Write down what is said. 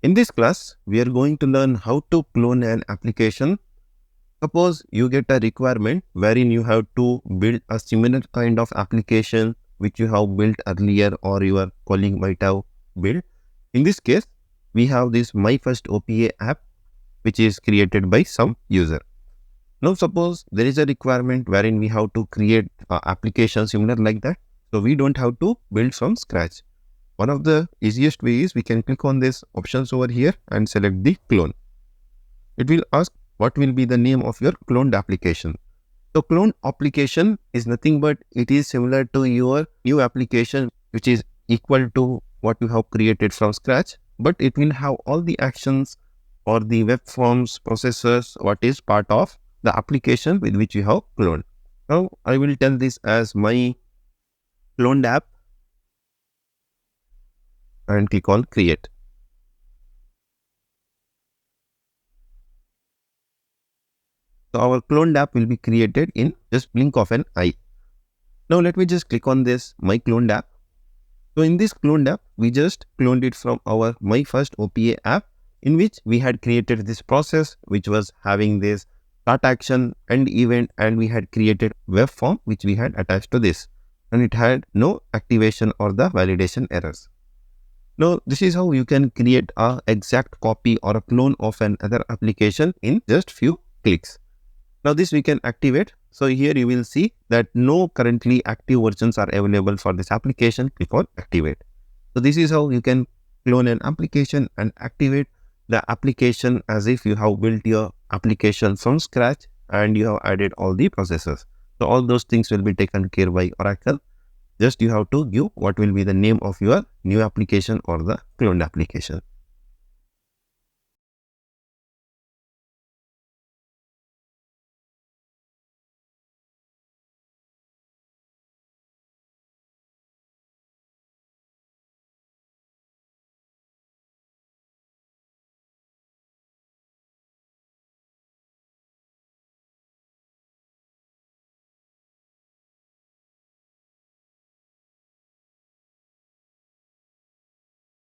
In this class, we are going to learn how to clone an application. Suppose you get a requirement wherein you have to build a similar kind of application which you have built earlier or your colleague might have built. In this case, we have this My First OPA app which is created by some user. Now suppose there is a requirement wherein we have to create an application similar like that. So we don't have to build from scratch. One of the easiest ways is we can click on this options over here and select the clone. It will ask what will be the name of your cloned application. So clone application is nothing but it is similar to your new application which is equal to what you have created from scratch, but it will have all the actions or the web forms, processes, what is part of the application with which you have cloned. Now I will tell this as my cloned app and click on create. So our cloned app will be created in just blink of an eye. Now let me just click on this my cloned app. So in this cloned app, we just cloned it from our My First OPA app in which we had created this process which was having this start action, end event, and we had created web form which we had attached to this, and it had no activation or the validation errors. Now, this is how you can create a exact copy or a clone of another application in just few clicks. Now, this we can activate. So here you will see that no currently active versions are available for this application. Click on activate. So this is how you can clone an application and activate the application as if you have built your application from scratch and you have added all the processes. So all those things will be taken care by Oracle. Just you have to give what will be the name of your new application or the cloned application.